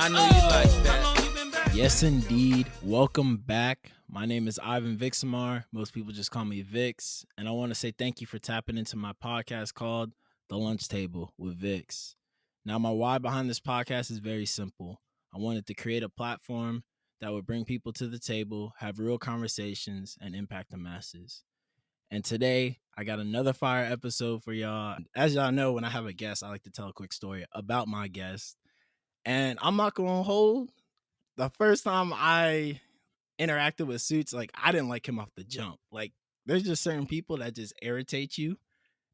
I know you like that. Yes, indeed. Welcome back. My name is Ivan Vixamar. Most people just call me Vix. And I want to say thank you for tapping into my podcast called The Lunch Table with Vix. Now, my why behind this podcast is very simple. I wanted to create a platform that would bring people to the table, have real conversations, and impact the masses. And today, I got another fire episode for y'all. As y'all know, when I have a guest, I like to tell a quick story about my guest. And I'm not going to hold the first time I interacted with Suits, like I didn't like him off the jump. Like there's just certain people that just irritate you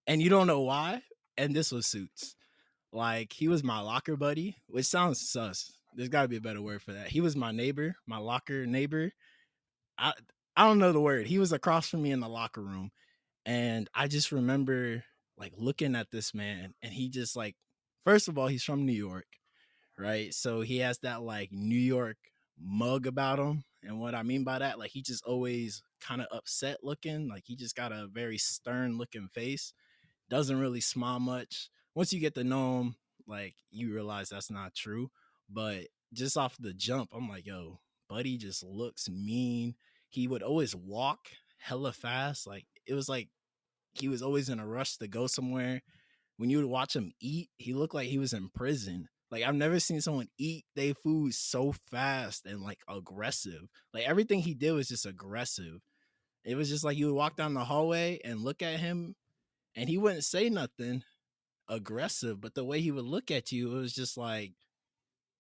and you don't know why. And this was Suits. Like he was my locker buddy, which sounds sus. There's got to be a better word for that. He was my neighbor, my locker neighbor. I I don't know the word. He was across from me in the locker room, and I just remember like looking at this man, and he just like, first of all, he's from New York, right? So he has that like New York mug about him. And what I mean by that, like he just always kind of upset looking. Like he just got a very stern looking face. Doesn't really smile much. Once you get to know him, like you realize that's not true. But just off the jump, I'm like, yo, buddy just looks mean. He would always walk hella fast. Like it was like he was always in a rush to go somewhere. When you would watch him eat, he looked like he was in prison. Like I've never seen someone eat their food so fast and like aggressive. Like everything he did was just aggressive. It was just like you would walk down the hallway and look at him and he wouldn't say nothing aggressive, but the way he would look at you, it was just like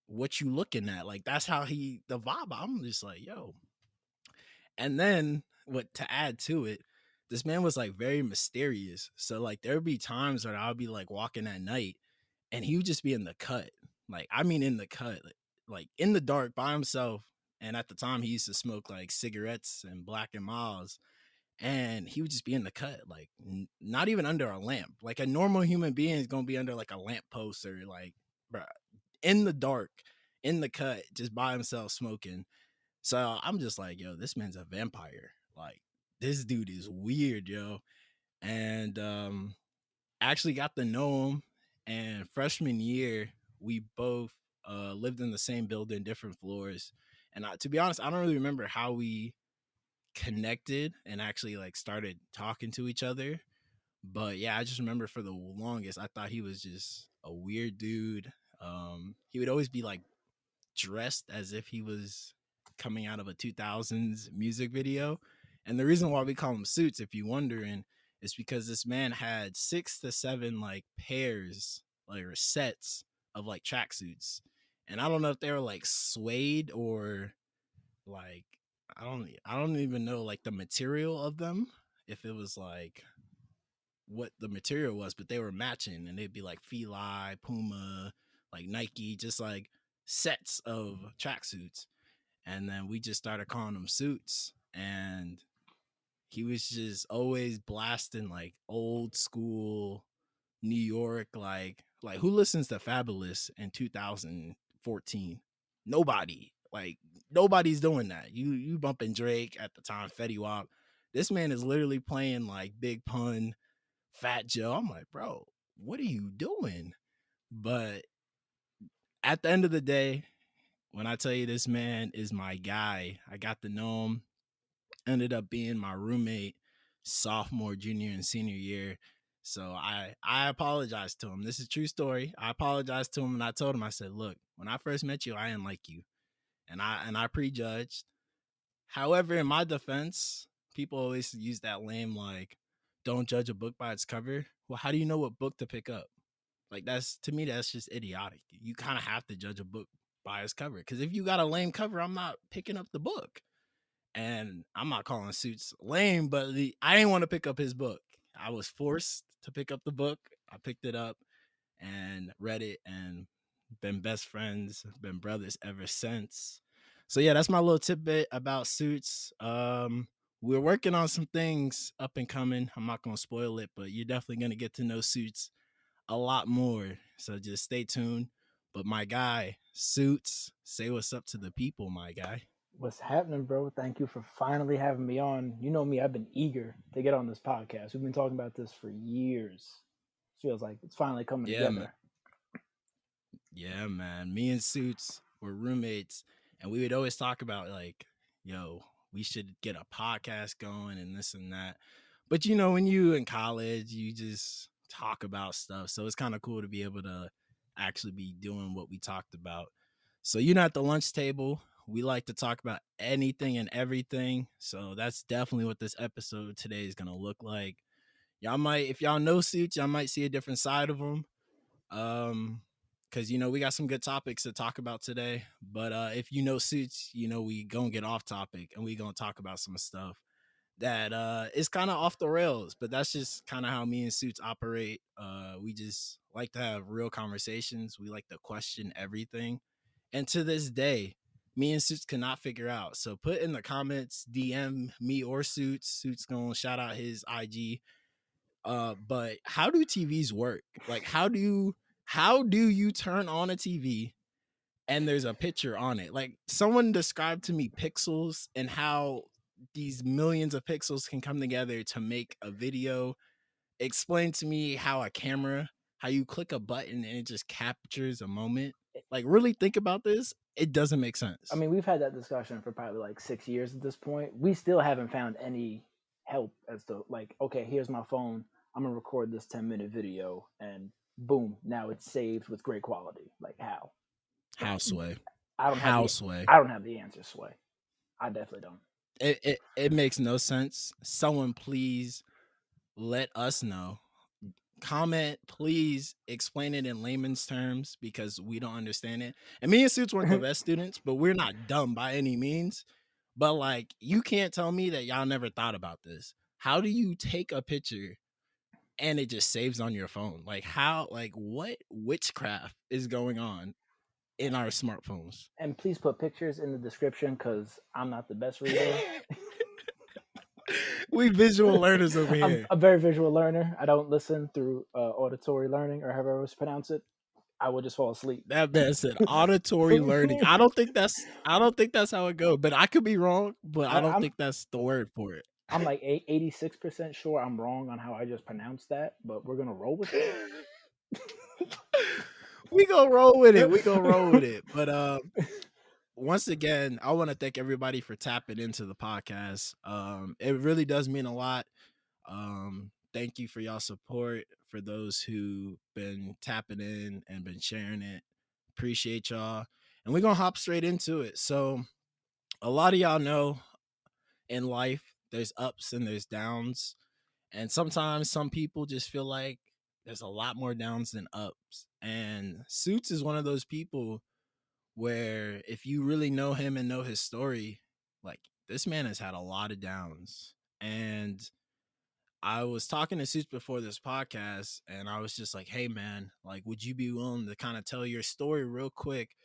what you looking at. Like that's how he the vibe. I'm just like, yo. And then what to add to it, this man was like very mysterious. So like there'd be times where I'll be like walking at night and he would just be in the cut. Like I mean in the cut, like in the dark by himself. And at the time he used to smoke like cigarettes and Black and Miles. And he would just be in the cut, like not even under a lamp. Like a normal human being is gonna be under like a lamp post or like bruh, in the dark, in the cut, just by himself smoking. So I'm just like, yo, this man's a vampire. Like this dude is weird, yo. And actually got to know him. And freshman year, we both lived in the same building, different floors. And to be honest, I don't really remember how we connected and actually like started talking to each other. But yeah, I just remember for the longest, I thought he was just a weird dude. He would always be like dressed as if he was coming out of a 2000s music video. And the reason why we call him Suits, if you're wondering, is because this man had 6 to 7 like pairs like or sets of like tracksuits. And I don't know if they were like suede or like I don't even know like the material of them, if it was like what the material was, but they were matching and they'd be like Feli, Puma, like Nike, just like sets of tracksuits. And then we just started calling them Suits. And he was just always blasting like old school New York, like who listens to Fabulous in 2014? Nobody. Like nobody's doing that. You bumping Drake at the time, Fetty Wap. This man is literally playing like Big Pun, Fat Joe. I'm like, bro, what are you doing? But at the end of the day, when I tell you this man is my guy, I got to know him, ended up being my roommate sophomore, junior, and senior year. So I apologized to him. This is a true story. I apologized to him and I told him, I said, look, when I first met you, I didn't like you. And I prejudged. However, in my defense, people always use that lame like, don't judge a book by its cover. Well, how do you know what book to pick up? Like that's to me, that's just idiotic. You kind of have to judge a book by its cover. Because if you got a lame cover, I'm not picking up the book. And I'm not calling Suits lame, but I didn't want to pick up his book. I was forced to pick up the book. I picked it up and read it and been best friends, been brothers ever since. So yeah, that's my little tidbit about Suits. We're working on some things up and coming. I'm not gonna spoil it, but you're definitely gonna get to know Suits a lot more. So just stay tuned. But my guy, Suits, say what's up to the people, my guy. What's happening, bro? Thank you for finally having me on. You know me, I've been eager to get on this podcast. We've been talking about this for years. Feels like it's finally coming Yeah, man. together. Yeah, man. Me and Suits, were roommates, and we would always talk about like, yo, we should get a podcast going and this and that. But when you in college, you just talk about stuff. So it's kind of cool to be able to actually be doing what we talked about. So at the lunch table, we like to talk about anything and everything. So that's definitely what this episode today is gonna look like. Y'all might, if y'all know Suits, y'all might see a different side of them. Because we got some good topics to talk about today. But if you know Suits, we gonna get off topic and we gonna talk about some stuff that is kind of off the rails, but that's just kind of how me and Suits operate. We just like to have real conversations. We like to question everything, and to this day, me and Suits cannot figure out. So put in the comments, DM me or Suits. Suits gonna shout out his IG. But how do TVs work? Like, how do you turn on a TV and there's a picture on it? Like, someone described to me pixels and how these millions of pixels can come together to make a video. Explain to me how how you click a button and it just captures a moment. Like, really think about this. It doesn't make I sense. mean, we've had that discussion for probably like 6 years at this point. We still haven't found any help as to like, okay, here's my phone. I'm gonna record this 10-minute video, and boom, now it's saved with great quality. Like how? How sway? I don't have How the sway? I don't have the answer, Sway. I definitely don't. It makes no sense. Someone please let us know. Comment, please explain it in layman's terms because we don't understand it. And me and Suits weren't the best students, but we're not dumb by any means. But like, you can't tell me that y'all never thought about this. How do you take a picture and it just saves on your phone? Like, what witchcraft is going on in our smartphones? And please put pictures in the description because I'm not the best reader. We visual learners over I'm here. a very visual learner. I don't listen through auditory learning or however I pronounce it. I will just fall asleep. That man said auditory learning. I don't think that's how it goes, but I could be wrong, but I don't I'm think that's the word for it. I'm like 86% sure I'm wrong on how I just pronounced that, but we're gonna roll with it. We gonna roll with it. We gonna roll with it. But once again, I want to thank everybody for tapping into the podcast. It really does mean a lot. Thank you for y'all support. For those who been tapping in and been sharing it, appreciate y'all. And we're gonna hop straight into it. So a lot of y'all know in life there's ups and there's downs, and sometimes some people just feel like there's a lot more downs than ups. And Suits is one of those people where if you really know him and know his story, like, this man has had a lot of downs. And I was talking to Suits before this podcast, and I was just like, hey man, like, would you be willing to kind of tell your story real quick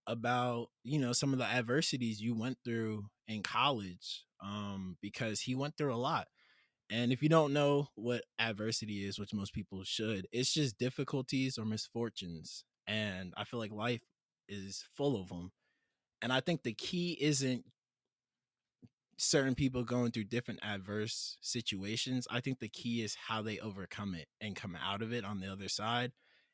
about, some of the adversities you went through in college? Because he went through a lot. And if you don't know what adversity is, which most people should, it's just difficulties or misfortunes. And I feel like life is full of them. And I think the key isn't certain people going through different adverse situations. I think the key is how they overcome it and come out of it on the other side.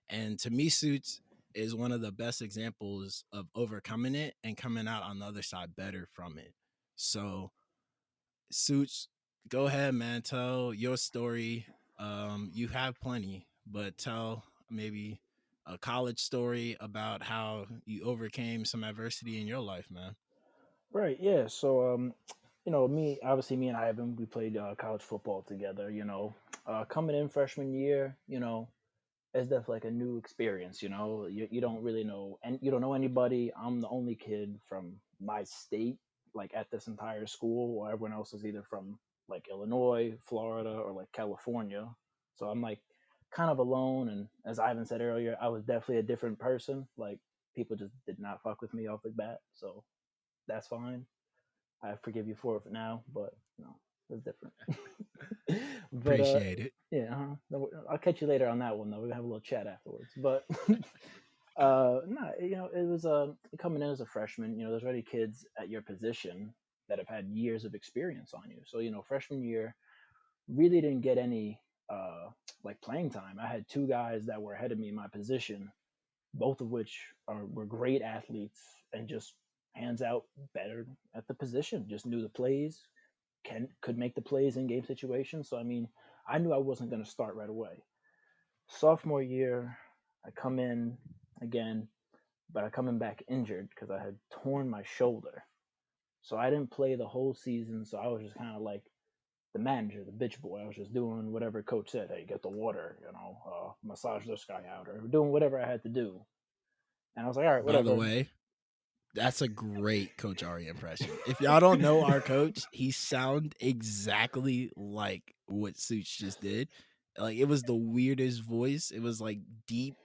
And to me, Suits is one of the best examples of overcoming it and coming out on the other side better from it. So, Suits, go ahead, man. Tell your story. You have plenty, but tell maybe a college story about how you overcame some adversity in your life, man. Right, yeah. So me and Ivan, we played college football together. Coming in freshman year, it's definitely like a new experience. You don't really know, and you don't know anybody. I'm the only kid from my state, like at this entire school, while everyone else is either from like Illinois, Florida, or like California. So I'm like kind of alone. And as Ivan said earlier, I was definitely a different person. Like people just did not fuck with me off the bat. So that's fine. I forgive you for it now, but it's different. but Appreciate it. yeah, no, I'll catch you later on that one though. We're gonna have a little chat afterwards. But no, it was coming in as a freshman. There's already kids at your position that have had years of experience on you. So freshman year really didn't get any like playing time. I had two guys that were ahead of me in my position both of which were great athletes and just hands out better at the position, just knew the plays, could make the plays in game situations. So I mean, I knew I wasn't going to start right away. Sophomore year, I come in again, but I come in back injured because I had torn my shoulder. So I didn't play the whole season. So I was just kind of like the manager, the bitch boy. I was just doing whatever coach said. Hey, get the water, massage this guy out, or doing whatever I had to do. And I was like, all right, By the whatever. way, that's a great Coach Ari impression. If y'all don't know our coach, he sound exactly like what Suits just did. Like it was the weirdest voice. It was like deep,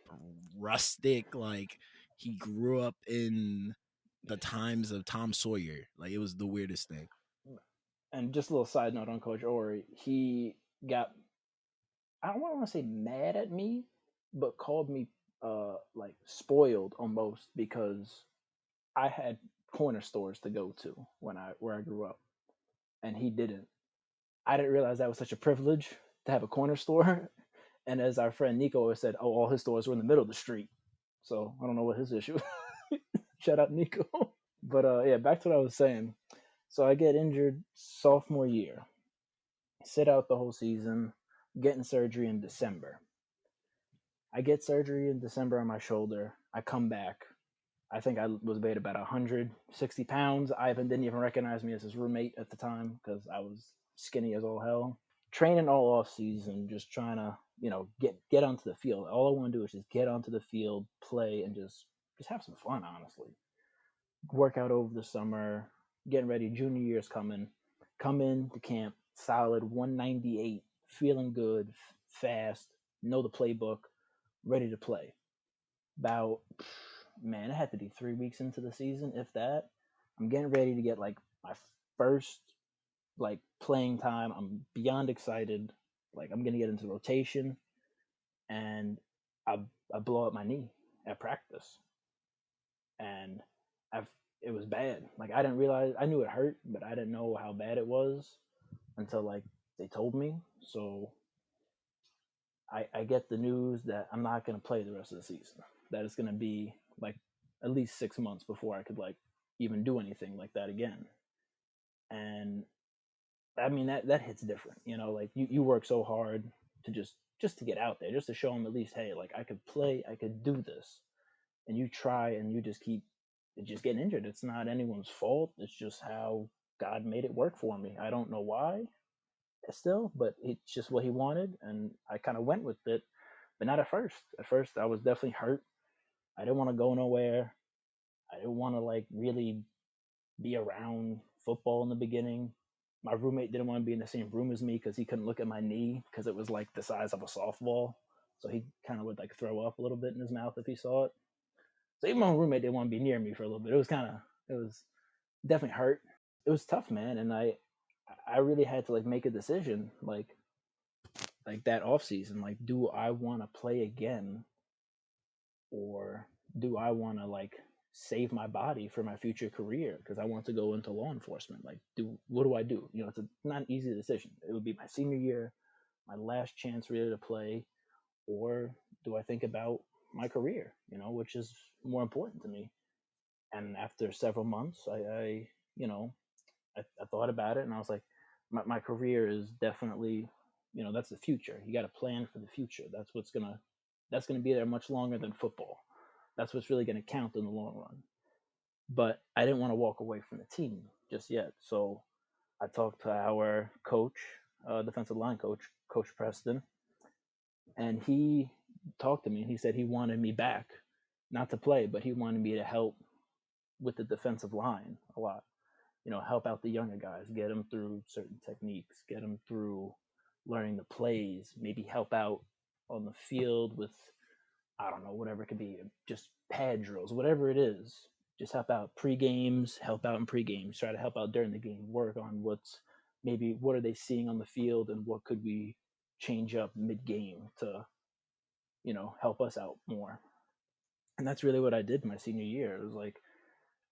rustic. Like he grew up in the times of Tom Sawyer. Like it was the weirdest thing. And just a little side note on Coach Ori, he got, I don't want to say mad at me, but called me like spoiled almost because I had corner stores to go to where I grew up, and he didn't. I didn't realize that was such a privilege to have a corner store. And as our friend Nico always said, oh, all his stores were in the middle of the street. So I don't know what his issue. Shout out Nico. But yeah, back to what I was saying. So I get injured sophomore year, sit out the whole season, getting surgery in December. I get surgery in December on my shoulder. I come back. I think I was weighed about 160 pounds. Ivan didn't even recognize me as his roommate at the time because I was skinny as all hell. Training all off season, just trying to, get onto the field. All I want to do is just get onto the field, play, and just have some fun, honestly. Work out over the summer, getting ready. Junior year's coming. Come in to camp, solid 198, feeling good, fast, know the playbook, ready to play. About, man, it had to be 3 weeks into the season, if that. I'm getting ready to get like my first like playing time. I'm beyond excited. Like I'm gonna get into rotation, and I blow up my knee at practice, and I've it was bad. Like I didn't realize, I knew it hurt, but I didn't know how bad it was until like they told me. So I get the news that I'm not gonna play the rest of the season. That it's gonna be like at least 6 months before I could like even do anything like that again. And I mean that hits different, like you work so hard to just to get out there, just to show them at least, hey, like I could play, I could do this, and you try and you just keep just getting injured. It's not anyone's fault. It's just how God made it work for me. I don't know why still, but it's just what he wanted, and I kind of went with it, but not at first. At first, I was definitely hurt. I didn't want to go nowhere. I didn't want to like really be around football in the beginning. My roommate didn't want to be in the same room as me because he couldn't look at my knee because it was like the size of a softball. So he kind of would like throw up a little bit in his mouth if he saw it. So even my roommate didn't want to be near me for a little bit. It was definitely hurt. It was tough, man. And I really had to like make a decision like that off season. Like, do I want to play again, or do I want to like save my body for my future career because I want to go into law enforcement? Like, what do I do? It's not an easy decision. It would be my senior year, my last chance really to play, or do I think about my career? Which is more important to me. And after several months, I thought about it, and I was like, my career is definitely, that's the future. You got to plan for the future. That's gonna be there much longer than football. That's what's really gonna count in the long run. But I didn't want to walk away from the team just yet. So I talked to our coach, defensive line coach, Coach Preston, and he talked to me. He said he wanted me back, not to play, but he wanted me to help with the defensive line a lot. Help out the younger guys, get them through certain techniques, get them through learning the plays, maybe help out on the field with, I don't know, whatever it could be, just pad drills, whatever it is. Just help out pre-games, help out in pre-games, try to help out during the game, work on what are they seeing on the field and what could we change up mid-game to, help us out more. And that's really what I did my senior year. It was like,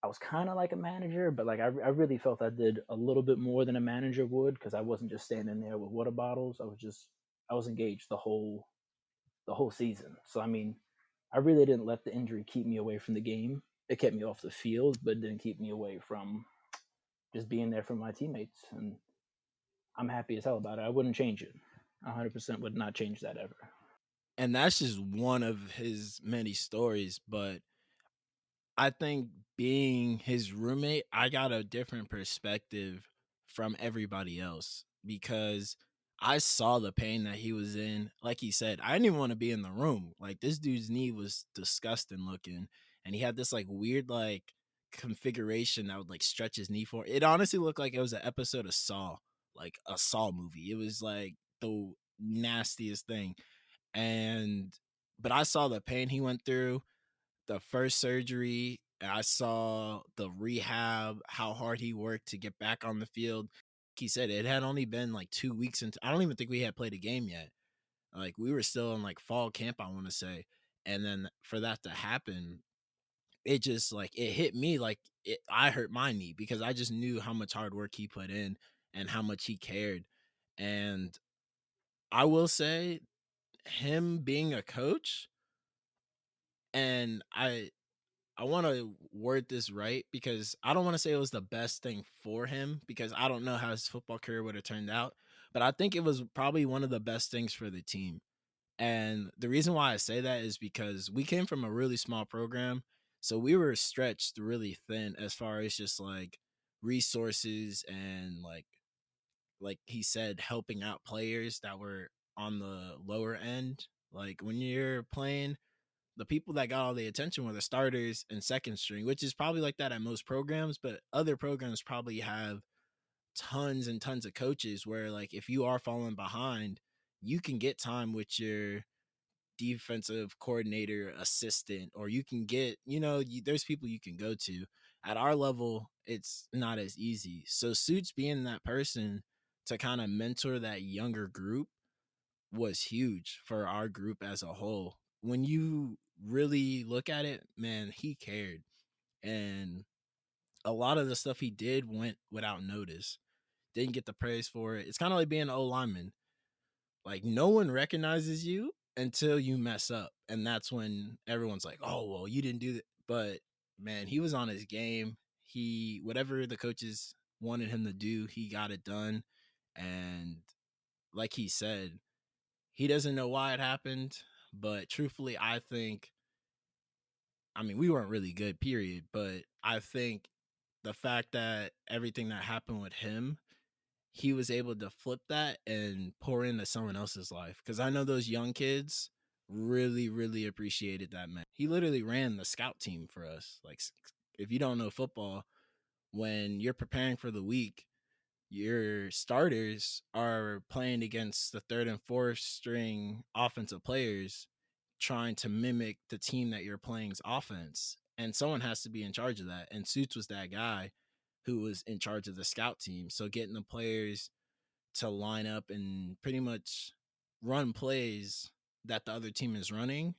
I was kind of like a manager, but like I really felt I did a little bit more than a manager would because I wasn't just standing there with water bottles. I was engaged the whole season. So I mean, I really didn't let the injury keep me away from the game. It kept me off the field, but it didn't keep me away from just being there for my teammates. And I'm happy as hell about it. I wouldn't change it. 100% would not change that ever. And that's just one of his many stories, but I think being his roommate, I got a different perspective from everybody else because I saw the pain that he was in. Like he said, I didn't even want to be in the room. Like this dude's knee was disgusting looking, and he had this like weird like configuration that would like stretch his knee for. It honestly looked like it was an episode of Saw, like a Saw movie. It was like the nastiest thing. And but I saw the pain he went through, the first surgery. I saw the rehab, how hard he worked to get back on the field. He said it had only been like 2 weeks into, I don't even think we had played a game yet. Like we were still in like fall camp, I want to say. And then for that to happen, it just like it hit me like I hurt my knee because I just knew how much hard work he put in and how much he cared. And I will say, him being a coach, and I want to word this right because I don't want to say it was the best thing for him because I don't know how his football career would have turned out, but I think it was probably one of the best things for the team. And the reason why I say that is because we came from a really small program, so we were stretched really thin as far as just like resources and like he said, helping out players that were on the lower end. Like when you're playing, the people that got all the attention were the starters and second string, which is probably like that at most programs, but other programs probably have tons and tons of coaches where like if you are falling behind, you can get time with your defensive coordinator assistant, or you can get, there's people you can go to. At our level, it's not as easy. So Suits being that person to kind of mentor that younger group was huge for our group as a whole. When you really look at it, man, he cared. And a lot of the stuff he did went without notice. Didn't get the praise for it. It's kind of like being an O lineman. Like no one recognizes you until you mess up. And that's when everyone's like, oh, well, you didn't do that. But man, he was on his game. He, whatever the coaches wanted him to do, he got it done. And like he said, he doesn't know why it happened, but truthfully, I mean, we weren't really good, period. But I think the fact that everything that happened with him, he was able to flip that and pour into someone else's life. Because I know those young kids really, really appreciated that man. He literally ran the scout team for us. Like, if you don't know football, when you're preparing for the week, your starters are playing against the third and fourth string offensive players trying to mimic the team that you're playing's offense. And someone has to be in charge of that. And Suits was that guy who was in charge of the scout team. So getting the players to line up and pretty much run plays that the other team is running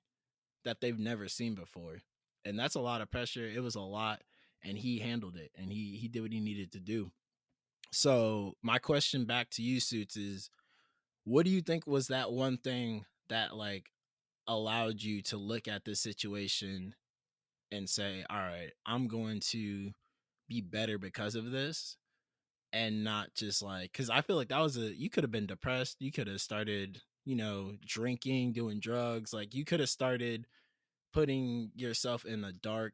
that they've never seen before. And that's a lot of pressure. It was a lot. And he handled it and he did what he needed to do. So my question back to you, Suits, is what do you think was that one thing that like allowed you to look at this situation and say, all right, I'm going to be better because of this, and not just like, because I feel like that was you could have been depressed, you could have started, drinking, doing drugs, like you could have started putting yourself in a dark,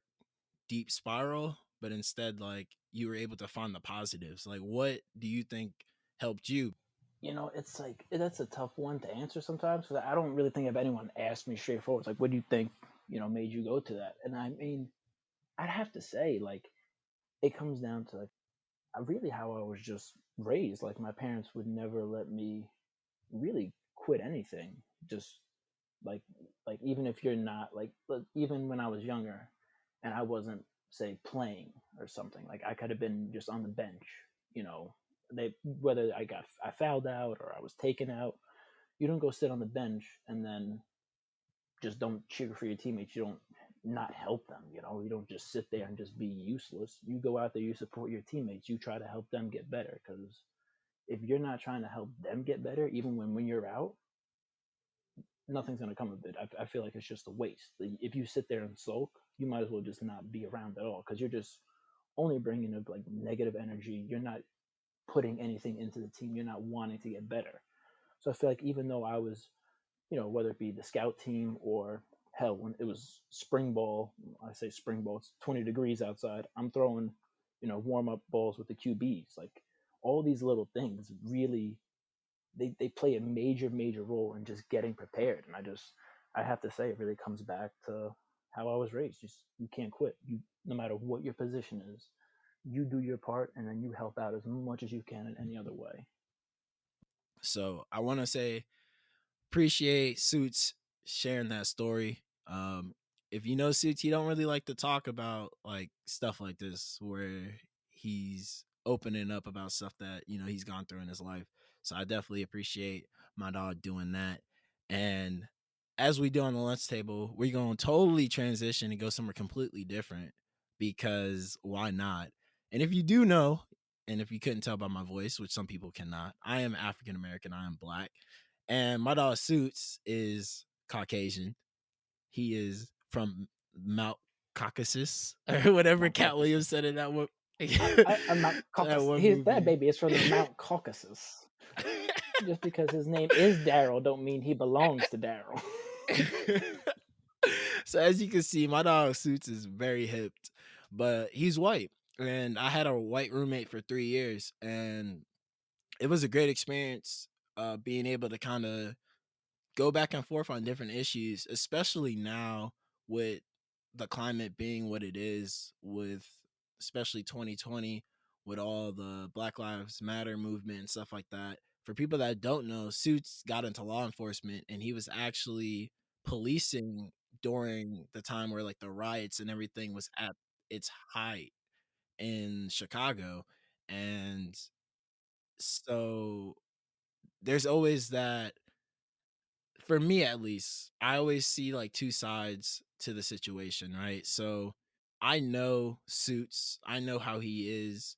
deep spiral, but instead, like you were able to find the positives. Like, what do you think helped you? It's like that's a tough one to answer sometimes because I don't really think if anyone asked me straightforward, it's like, what do you think, made you go to that? And I mean, I'd have to say, like, it comes down to like really how I was just raised. Like, my parents would never let me really quit anything. Just like even if you're not even when I was younger and I wasn't say playing or something, like I could have been just on the bench, you know. They whether I fouled out or I was taken out, you don't go sit on the bench and then just don't cheer for your teammates. You don't not help them, you don't just sit there and just be useless. You go out there, you support your teammates, you try to help them get better, because if you're not trying to help them get better even when you're out, nothing's gonna come of it. I feel like it's just a waste. If you sit there and sulk, you might as well just not be around at all because you're just only bringing up like negative energy. You're not putting anything into the team. You're not wanting to get better. So I feel like even though I was, whether it be the scout team or hell, when it was spring ball, I say spring ball, it's 20 degrees outside. I'm throwing, warm up balls with the QBs. Like all these little things really, they play a major, major role in just getting prepared. And I have to say, it really comes back to how I was raised. Just you can't quit. You no matter what your position is, you do your part and then you help out as much as you can in any other way. So I want to say appreciate Suits sharing that story. If you know Suits, he don't really like to talk about like stuff like this where he's opening up about stuff that he's gone through in his life. So I definitely appreciate my dog doing that. And as we do on the lunch table, we're going to totally transition and go somewhere completely different because why not? And if you do know, and if you couldn't tell by my voice, which some people cannot, I am African American, I am black. And my dog Suits is Caucasian. He is from Mount Caucasus or whatever Mount Cat Williams Caucasus. said in that one I'm Mount that Caucasus. one He's that movie. baby is from the Mount Caucasus. Just because his name is Daryl, don't mean he belongs to Daryl. So as you can see, my dog Suits is very hipped, but he's white. And I had a white roommate for 3 years, and it was a great experience being able to kind of go back and forth on different issues, especially now with the climate being what it is, with especially 2020, with all the Black Lives Matter movement and stuff like that. For people that don't know, Suits got into law enforcement and he was actually policing during the time where like the riots and everything was at its height in Chicago. And so there's always that, for me at least, I always see like two sides to the situation, right? So I know Suits, I know how he is,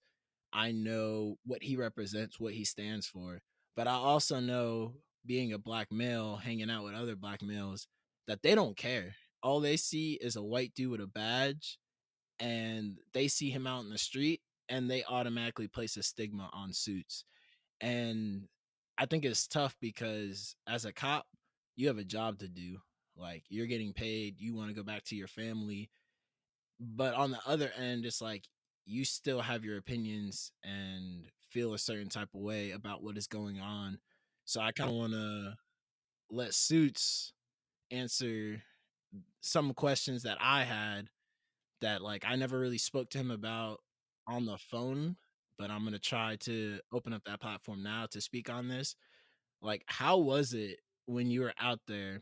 I know what he represents, what he stands for, but I also know, being a black male hanging out with other black males, that they don't care. All they see is a white dude with a badge, and they see him out in the street and they automatically place a stigma on Suits. And I think it's tough because as a cop, you have a job to do. Like you're getting paid, you want to go back to your family. But on the other end, it's like you still have your opinions and feel a certain type of way about what is going on. So I kind of want to let Suits answer some questions that I had that like I never really spoke to him about on the phone, but I'm going to try to open up that platform now to speak on this. Like, how was it when you were out there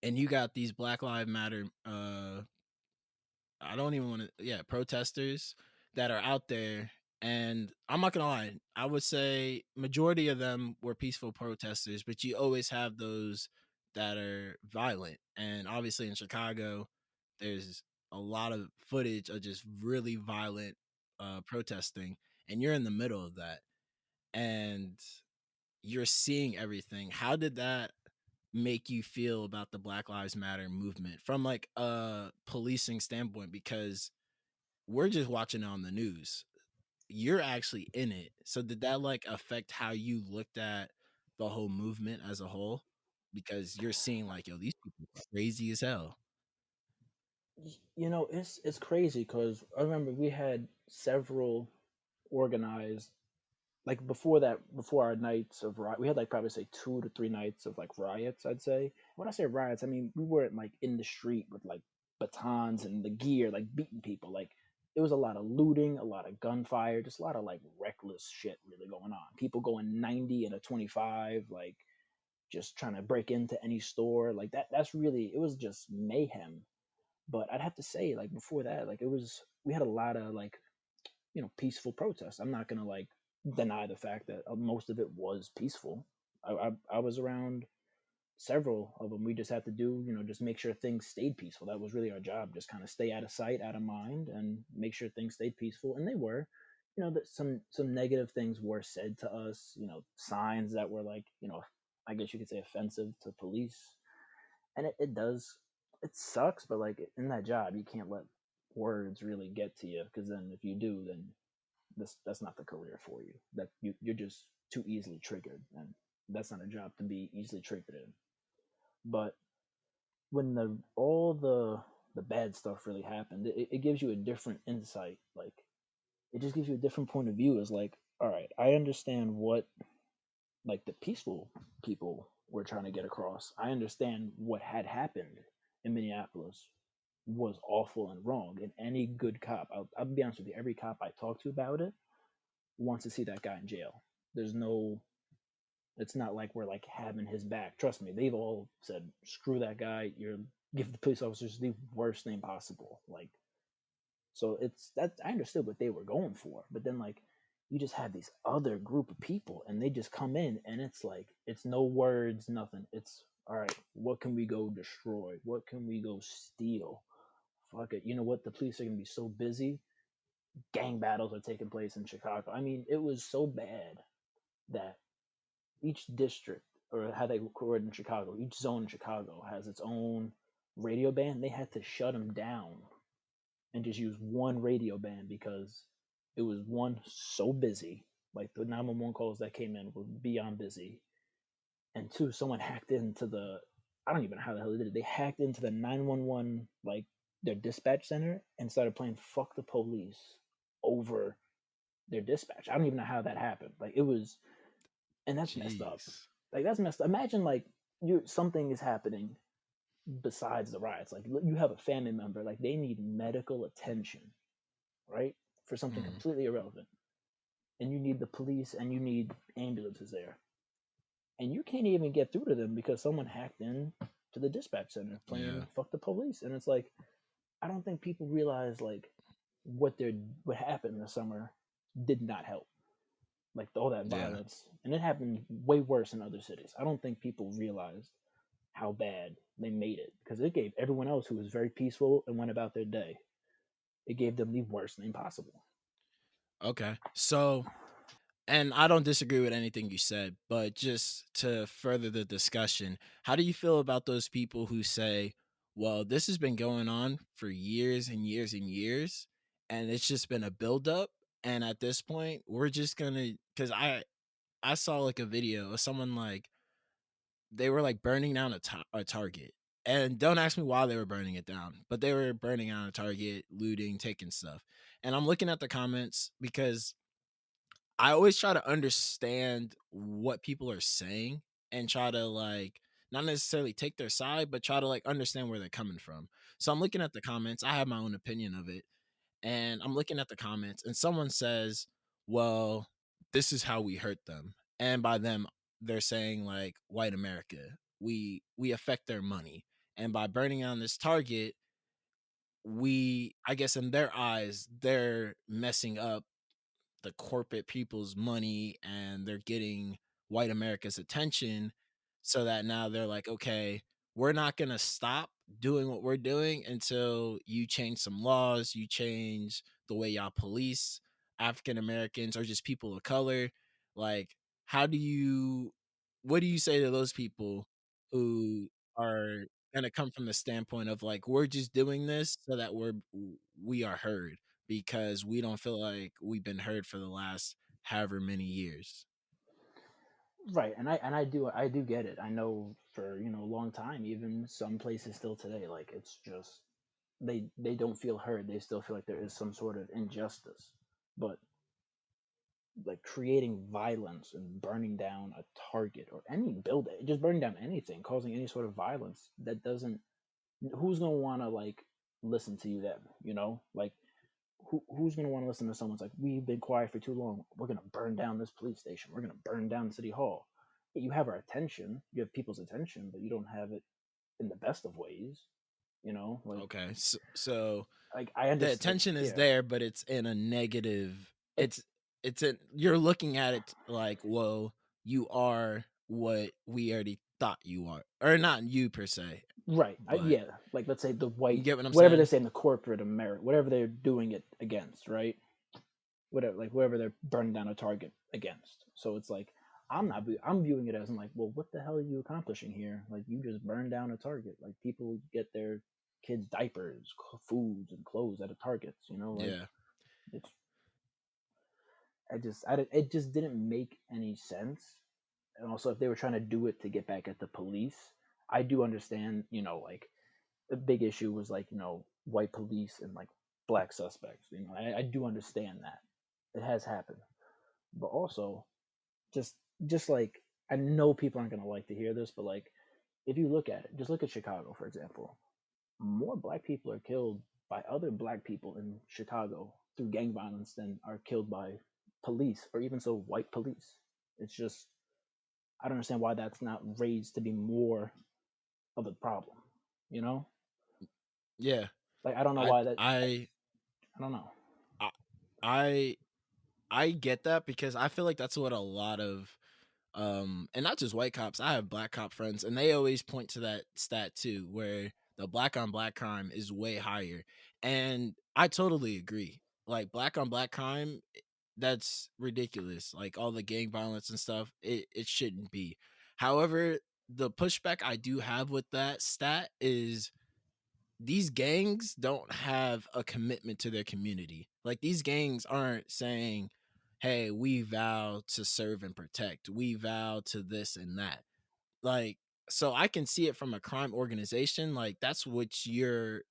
and you got these Black Lives Matter I don't even want to, yeah, protesters that are out there, and I'm not gonna lie, I would say majority of them were peaceful protesters, but you always have those that are violent. And obviously in Chicago, there's a lot of footage of just really violent protesting, and you're in the middle of that. And you're seeing everything. How did that make you feel about the Black Lives Matter movement from like a policing standpoint? Because we're just watching it on the news. You're actually in it. So did that like affect how you looked at the whole movement as a whole? Because you're seeing like, yo, these people are crazy as hell. It's crazy because I remember we had several organized like before our nights of riot. We had like probably say 2 to 3 nights of like riots. I'd say when I say riots, I mean we weren't like in the street with like batons and the gear like beating people. Like it was a lot of looting, a lot of gunfire, just a lot of like reckless shit really going on. People going 90 and a 25, like just trying to break into any store like that. That's really, it was just mayhem. But I'd have to say, like before that, like it was, we had a lot of like, peaceful protests. I'm not gonna like deny the fact that most of it was peaceful. I was around several of them. We just had to do, just make sure things stayed peaceful. That was really our job. Just kind of stay out of sight, out of mind, and make sure things stayed peaceful. And they were, that some negative things were said to us. Signs that were like, I guess you could say offensive to police. And it does, it sucks, but like in that job, you can't let words really get to you, because then if you do, then that's not the career for you. That you're just too easily triggered, and that's not a job to be easily triggered in. But when the bad stuff really happened, it gives you a different insight. Like it just gives you a different point of view. Is like, all right, I understand what like the peaceful people were trying to get across. I understand what had happened in Minneapolis was awful and wrong. And any good cop, I'll be honest with you, every cop I talk to about it wants to see that guy in jail. There's no, it's not like we're like having his back. Trust me, they've all said, screw that guy. You're give the police officers the worst name possible. Like, so it's that I understood what they were going for, but then like you just have these other group of people and they just come in and it's like it's no words, nothing. It's all right, what can we go destroy? What can we go steal? Fuck it. You know what? The police are gonna be so busy. Gang battles are taking place in Chicago. I mean, it was so bad that each district, or how they record in Chicago, each zone in Chicago has its own radio band. They had to shut them down and just use one radio band because it was one so busy. Like the 911 calls that came in were beyond busy, and two, someone hacked into the. I don't even know how the hell they did it. They hacked into the 911 like their dispatch center and started playing "Fuck the Police" over their dispatch. I don't even know how that happened. Like it was, and that's messed up. Jeez. Like that's messed up. Imagine like you something is happening besides the riots. Like you have a family member, like they need medical attention, right? For something Mm, completely irrelevant. And you need the police and you need ambulances there. And you can't even get through to them because someone hacked in to the dispatch center yeah. playing fuck the police. And it's like I don't think people realize like what they're what happened this summer did not help. Like all that Yeah. violence. And it happened way worse in other cities. I don't think people realized how bad they made it because it gave everyone else who was very peaceful and went about their day, it gave them the worst name possible. Okay. So, and I don't disagree with anything you said, but just to further the discussion, how do you feel about those people who say, well, this has been going on for years and years and years, and it's just been a buildup. And at this point, we're just gonna, because I saw like a video of someone like they were like burning down a Target. And don't ask me why they were burning it down, but they were burning down a Target, looting, taking stuff. And I'm looking at the comments because I always try to understand what people are saying and try to like not necessarily take their side, but try to like understand where they're coming from. So I'm looking at the comments. I have my own opinion of it. And I'm looking at the comments and someone says, well, this is how we hurt them. And by them, they're saying like white America. We affect their money. And by burning down this Target, we I guess in their eyes, they're messing up the corporate people's money and they're getting white America's attention so that now they're like, okay, we're not going to stop doing what we're doing until you change some laws, you change the way y'all police African Americans or just people of color. Like, how do you, what do you say to those people who are going to come from the standpoint of like, we're just doing this so that we are heard? Because we don't feel like we've been heard for the last however many years. Right, and I do get it. I know for a long time, even some places still today, like it's just they don't feel heard. They still feel like there is some sort of injustice. But like creating violence and burning down a target or any building, just burning down anything, causing any sort of violence that doesn't. Who's gonna want to like listen to you then? Like who's going to want to listen to someone's like, we've been quiet for too long, we're going to burn down this police station, we're going to burn down city hall. You have our attention, you have people's attention, but you don't have it in the best of ways. Like Okay. So I the understand, like, attention is yeah. there, but it's in a negative. It, You're looking at it like, well, you are what we already thought you are, or not you per se, right, but yeah, like let's say the you white, get what I'm whatever they're saying? saying, the corporate America, whatever they're doing it against, right? Whatever, like whatever they're burning down a target against. So it's like I'm viewing it as, I'm like, well, what the hell are you accomplishing here? Like, you just burned down a Target. Like, people get their kids diapers, foods, and clothes at a Targets. Like, Yeah. it's it just didn't make any sense. And also, if they were trying to do it to get back at the police, I do understand. Like, the big issue was, like, white police and, like, black suspects. I do understand that it has happened, but also, just just like, I know people aren't gonna like to hear this, but, like, if you look at it, just look at Chicago, for example. More black people are killed by other black people in Chicago through gang violence than are killed by police, or even so white police. It's just, I don't understand why that's not raised to be more of a problem. You know, Yeah. like, I don't know I why that. I I don't know. I I I get that because I feel like that's what a lot of and not just white cops, I have black cop friends and they always point to that stat too, where the black on black crime is way higher. And I totally agree. Like black on black crime, that's ridiculous. Like all the gang violence and stuff, it shouldn't be. However, the pushback I do have with that stat is these gangs don't have a commitment to their community. Like these gangs aren't saying, "Hey, we vow to serve and protect. We vow to this and that." Like, so I can see it from a crime organization. Like that's what you're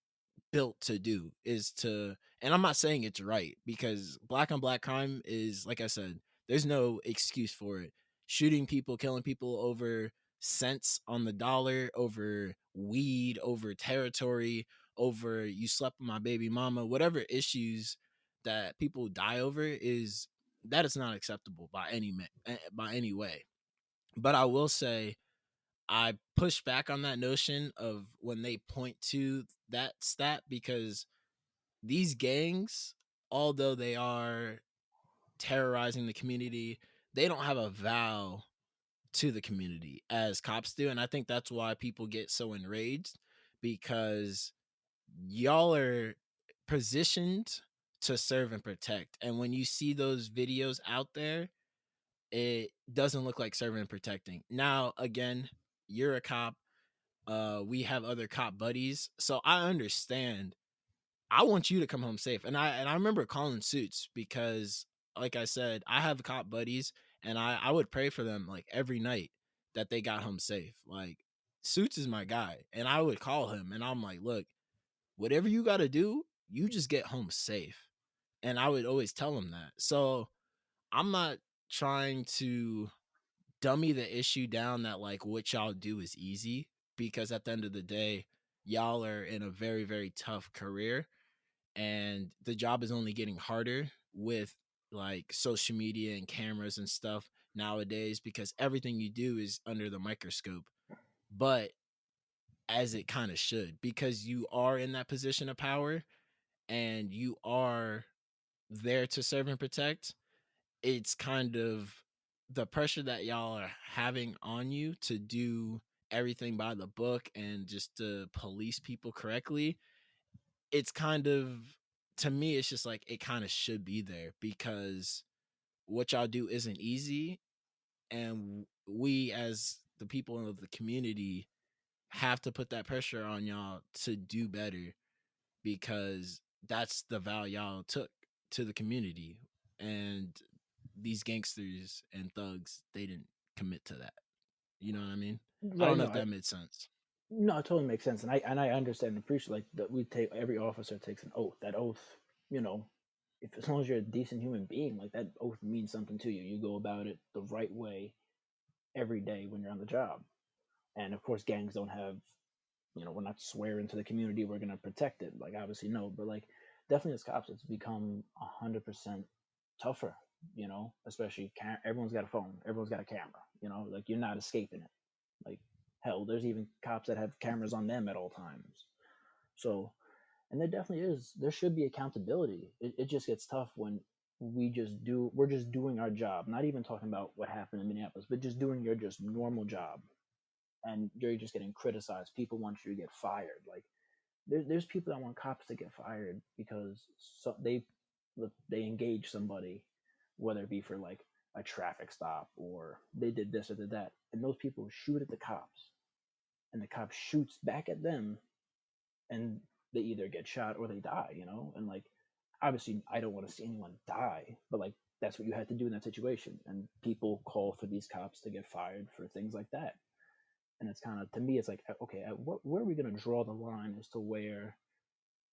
built to do, is to, and I'm not saying it's right because black on black crime is, like I said, there's no excuse for it. Shooting people, killing people over cents on the dollar, over weed, over territory, over you slept with my baby mama, whatever issues that people die over, is that is not acceptable by by any way. But I will say I push back on that notion of when they point to that stat because these gangs, although they are terrorizing the community, they don't have a vow to the community as cops do. And I think that's why people get so enraged, because y'all are positioned to serve and protect. And when you see those videos out there, it doesn't look like serving and protecting. Now, again, you're a cop. We have other cop buddies. So I understand. I want you to come home safe. And I remember calling Suits because, like I said, I have cop buddies and I would pray for them like every night that they got home safe. Like Suits is my guy. And I would call him and I'm like, look, whatever you gotta do, you just get home safe. And I would always tell him that. So I'm not trying to dummy the issue down that like what y'all do is easy, because at the end of the day, y'all are in a very, very tough career and the job is only getting harder with like social media and cameras and stuff nowadays, because everything you do is under the microscope. But as it kind of should, because you are in that position of power and you are there to serve and protect, it's kind of the pressure that y'all are having on you to do everything by the book and just to police people correctly. It's kind of, to me, it's just like it kind of should be there because what y'all do isn't easy. And we, as the people of the community, have to put that pressure on y'all to do better, because that's the vow y'all took to the community. And these gangsters and thugs, they didn't commit to that. You know what I mean? I Right? don't know No, if that made sense. no, it totally makes sense, and I understand and appreciate, like, that we take, every officer takes an oath. That oath, you know, if, as long as you're a decent human being, like, that oath means something to you. You go about it the right way every day when you're on the job. And of course, gangs don't have, we're not swearing to the community we're gonna protect it. Like, obviously, no, but, like, definitely as cops, it's become 100% tougher. Especially, everyone's got a phone, everyone's got a camera. Like, you're not escaping it. Like, hell, there's even cops that have cameras on them at all times. So, and there definitely is. There should be accountability. It just gets tough when we're just doing our job. Not even talking about what happened in Minneapolis, but just doing your just normal job, and you're just getting criticized. People want you to get fired. Like, there's people that want cops to get fired because they engage somebody, whether it be for, like, a traffic stop or they did this or did that, and those people shoot at the cops, and the cop shoots back at them, and they either get shot or they die, and like obviously I don't want to see anyone die, but like that's what you had to do in that situation, and people call for these cops to get fired for things like that. And it's kind of, to me, it's like, okay, at where are we going to draw the line as to where,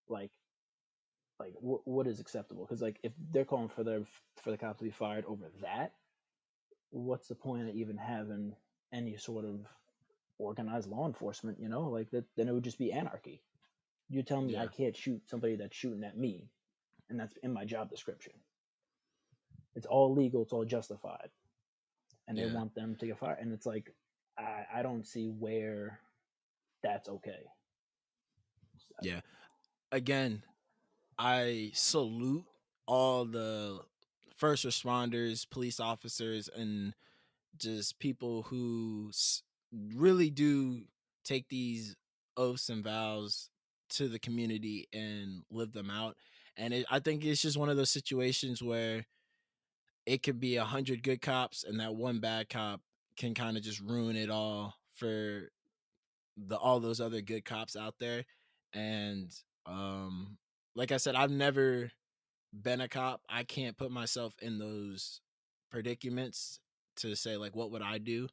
like what is acceptable? Because like if they're calling for the cops to be fired over that, what's the point of even having any sort of organized law enforcement? Like that, then it would just be anarchy. You tell me I Yeah. can't shoot somebody that's shooting at me, and that's in my job description. It's all legal, it's all justified, and they Yeah. want them to get fired. And it's like, I don't see where that's okay. Yeah. Again, I salute all the first responders, police officers, and just people who really do take these oaths and vows to the community and live them out. And I think it's just one of those situations where it could be 100 good cops, and that one bad cop can kind of just ruin it all for all those other good cops out there. And um, like I said, I've never been a cop. I can't put myself in those predicaments to say like what would I do.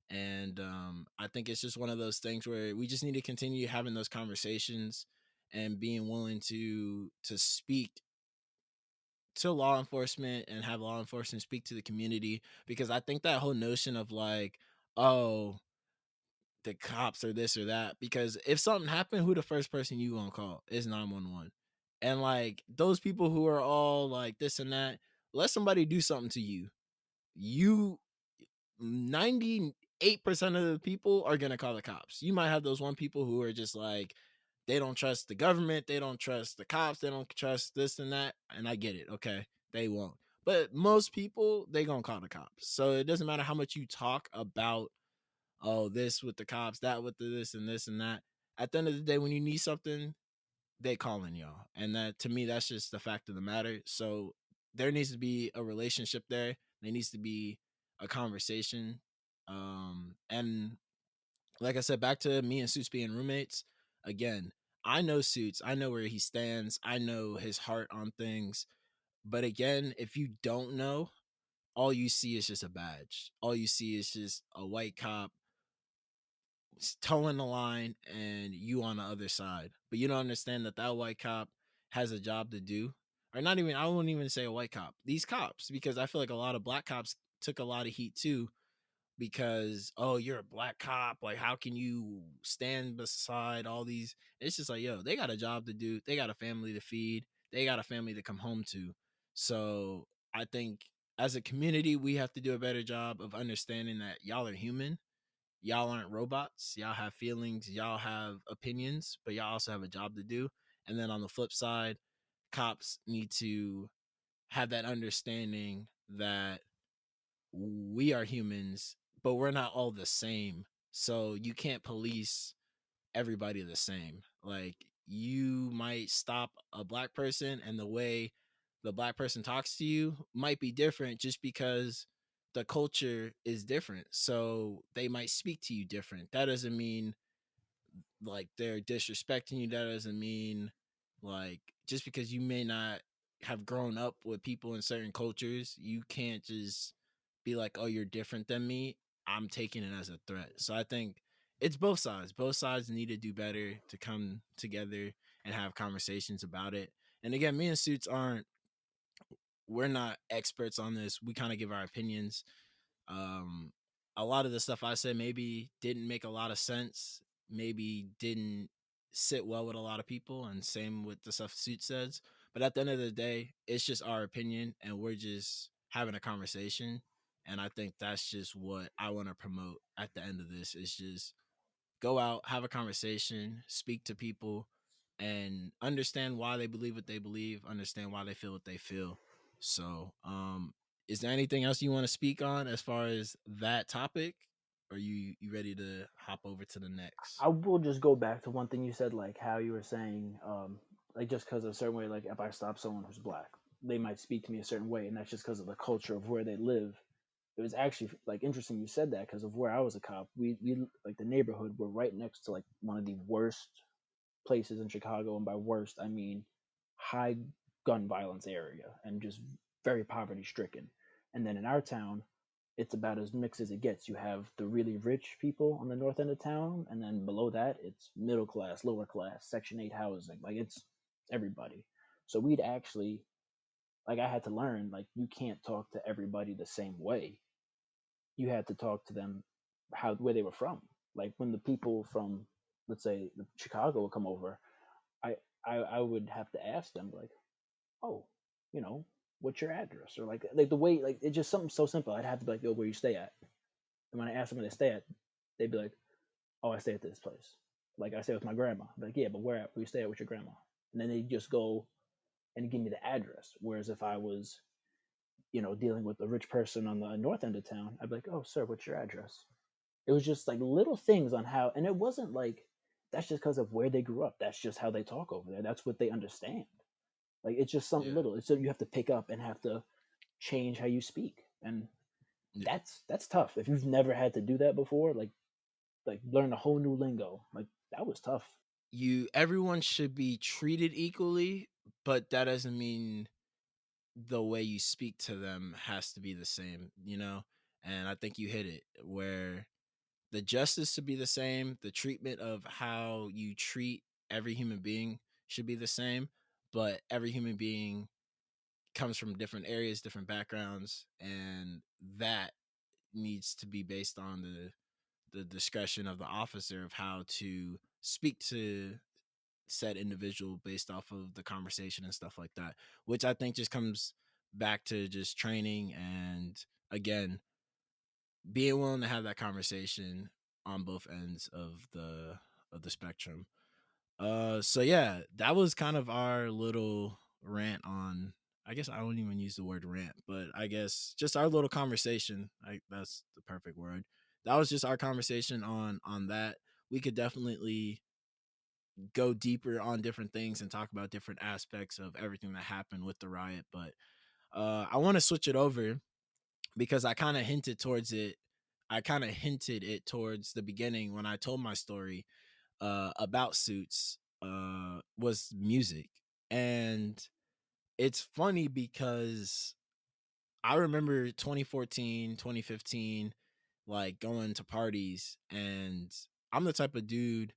And I think it's just one of those things where we just need to continue having those conversations and being willing to speak to law enforcement and have law enforcement speak to the community, because I think that whole notion of like, oh, the cops or this or that, because if something happened, who the first person you gonna call is 911. And like those people who are all like this and that, let somebody do something to you, you 98% of the people are gonna call the cops. You might have those one people who are just like, they don't trust the government, they don't trust the cops, they don't trust this and that, and I get it. Okay, they won't. But most people, they gonna call the cops. So it doesn't matter how much you talk about, oh, this with the cops, that with the this and this and that. At the end of the day, when you need something, they calling y'all. And that, to me, that's just the fact of the matter. So there needs to be a relationship there. There needs to be a conversation. And like I said, back to me and Suits being roommates, again, I know Suits. I know where he stands. I know his heart on things. But again, if you don't know, all you see is just a badge. All you see is just a white cop towing the line and you on the other side. But you don't understand that that white cop has a job to do. Or not even, I wouldn't even say a white cop. These cops, because I feel like a lot of black cops took a lot of heat too, because, oh, you're a black cop, like how can you stand beside all these? It's just like, yo, they got a job to do, they got a family to feed, they got a family to come home to. So I think as a community we have to do a better job of understanding that y'all are human, y'all aren't robots, y'all have feelings, y'all have opinions, but y'all also have a job to do. And then on the flip side, cops need to have that understanding that we are humans, but we're not all the same. So you can't police everybody the same. Like you might stop a black person, and the way the black person talks to you might be different just because the culture is different. So they might speak to you different. That doesn't mean like they're disrespecting you. That doesn't mean like just because you may not have grown up with people in certain cultures, you can't just be like, oh, you're different than me. I'm taking it as a threat. So I think it's both sides. Both sides need to do better to come together and have conversations about it. And again, me and Suits aren't, we're not experts on this. We kind of give our opinions. um, a lot of the stuff I said maybe didn't make a lot of sense, maybe didn't sit well with a lot of people, and same with the stuff Suit says. But at the end of the day, it's just our opinion, and we're just having a conversation. And I think that's just what I want to promote at the end of this is just go out, have a conversation, speak to people, and understand why they believe what they believe, understand why they feel what they feel. So, is there anything else you want to speak on as far as that topic? Or you ready to hop over to the next? I will just go back to one thing you said, like how you were saying, like just because of a certain way, like if I stop someone who's black, they might speak to me a certain way, and that's just because of the culture of where they live. it was actually like interesting you said that because of where I was a cop. We like the neighborhood were right next to like one of the worst places in Chicago, and by worst I mean high gun violence area and just very poverty stricken. And then in our town, it's about as mixed as it gets. You have the really rich people on the north end of town, and then below that, it's middle class, lower class, Section 8 housing. Like it's everybody. So we'd actually, like, I had to learn, like, you can't talk to everybody the same way. You had to talk to them where they were from. Like when the people from, let's say, Chicago would come over, I, I would have to ask them, like, oh, you know, what's your address? Or like the way, like, it's just something so simple. I'd have to be like, yo, where you stay at? And when I asked them where they stay at, they'd be like, oh, I stay at this place. Like I stay with my grandma. I'm like, yeah, but where you stay at with your grandma? And then they just go and give me the address. Whereas if I was, dealing with a rich person on the north end of town, I'd be like, oh, sir, what's your address? It was just like little things on how, and it wasn't like that's just because of where they grew up. That's just how they talk over there. That's what they understand. Like it's just something Yeah. little. It's so you have to pick up and have to change how you speak, and Yeah. that's tough. If you've never had to do that before, like learn a whole new lingo, like that was tough. Everyone should be treated equally, but that doesn't mean the way you speak to them has to be the same, you know? And I think you hit it where the justice should be the same, the treatment of how you treat every human being should be the same, but every human being comes from different areas, different backgrounds, and that needs to be based on the discretion of the officer of how to speak to said individual based off of the conversation and stuff like that, which I think just comes back to just training and again being willing to have that conversation on both ends of the spectrum. So yeah, that was kind of our little rant on, I guess I don't even use the word rant, but I guess just our little conversation. That's the perfect word. That was just our conversation on that. We could definitely go deeper on different things and talk about different aspects of everything that happened with the riot, but I want to switch it over because I kind of hinted it towards the beginning when I told my story about Suits was music. And it's funny because I remember 2014, 2015, like going to parties, and I'm the type of dude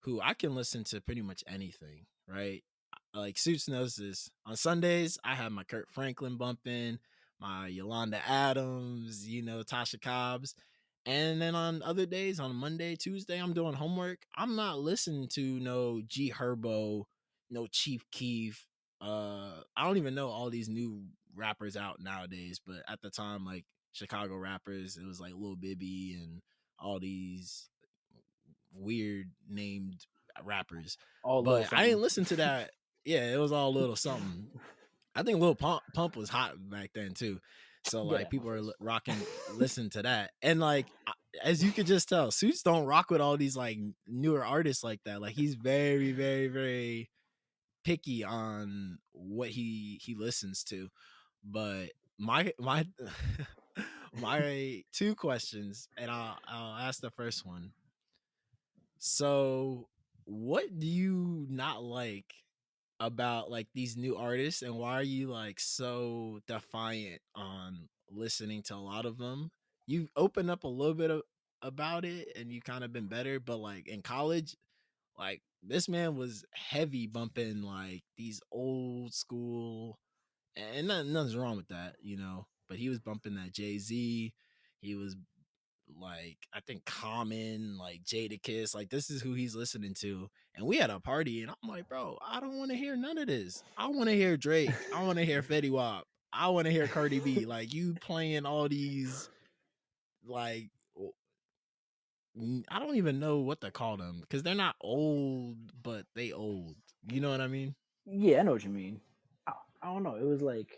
who I can listen to pretty much anything, right? Like Suits knows this. On Sundays, I have my Kurt Franklin bumping, my Yolanda Adams, Tasha Cobbs. And then on other days, on Monday, Tuesday, I'm doing homework. I'm not listening to no G Herbo, no Chief Keef. I don't even know all these new rappers out nowadays, but at the time, like Chicago rappers, it was like Lil Bibby and all these weird named rappers. All little But I something. didn't listen to that. Yeah, it was all a little something. I think Lil Pump was hot back then too. So Yeah, like people of are course. rocking, listen to that, and like as you could just tell, Suits don't rock with all these like newer artists like that. Like he's very, very, very picky on what he listens to. But my my two questions, and I'll ask the first one. So, what do you not like about like these new artists, and why are you like so defiant on listening to a lot of them? You opened up a little bit about it, and you kind of been better, but like in college, like this man was heavy bumping like these old school, and nothing's wrong with that, But he was bumping that Jay Z. He was like I think Common, like Jadakiss, like this is who he's listening to. And we had a party, and I'm like, bro, I don't want to hear none of this. I want to hear Drake. I want to hear Fetty Wap. I want to hear Cardi B. Like you playing all these like I don't even know what to call them because they're not old, but they old. You know what I mean? Yeah, I know what you mean. I don't know. It was like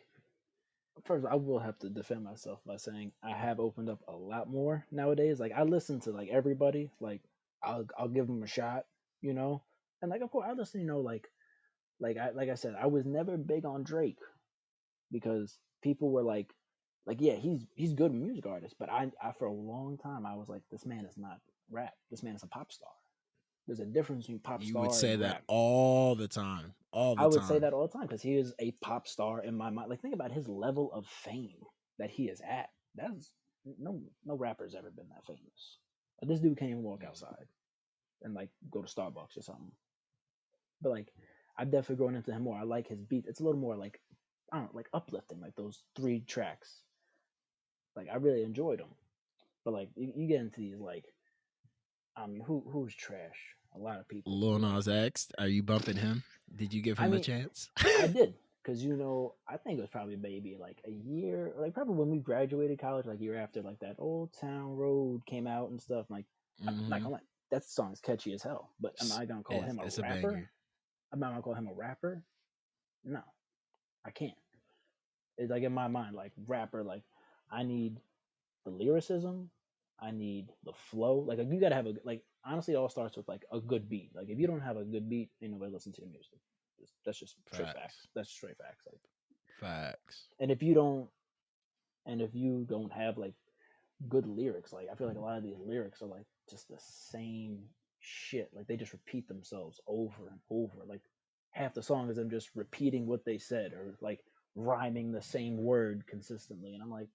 first, I will have to defend myself by saying I have opened up a lot more nowadays. Like I listen to like everybody. Like I'll give them a shot, you know. And like of course I listen, like I said, I was never big on Drake because people were like Like, yeah, he's good music artist, but I for a long time I was like, this man is not rap. This man is a pop star. There's a difference between pop You would star say and that rap. all the time. All I the would say time. that all the time because he is a pop star in my mind. Like, think about his level of fame that he is at. That's no rapper's ever been that famous. Like, this dude can't even walk outside and like go to Starbucks or something. But like, I've definitely grown into him more. I like his beat. It's a little more like, I don't know, like uplifting. Like those 3 tracks. Like, I really enjoyed them. But like, you get into these like, I mean, who's trash? A lot of people. Lil Nas X, are you bumping him? Did you give I him a mean, chance? I did because I think it was probably maybe like a year, like probably when we graduated college, like year after, like that Old Town Road came out and stuff. Like, I'm not Hmm. gonna lie, that song's catchy as hell. But am I gonna call him a It's a rapper? banger. I'm not gonna call him a rapper. No, I can't. It's like in my mind, like rapper, like I need the lyricism, I need the flow. Like you gotta have a like. Honestly, it all starts with like a good beat. Like if you don't have a good beat, ain't nobody listen to your music. That's just straight facts. Facts. That's straight facts. Like, Facts. and if you don't have like good lyrics, like I feel like a lot of these lyrics are like just the same shit. Like they just repeat themselves over and over. Like half the song is them just repeating what they said or like rhyming the same word consistently. And I'm like,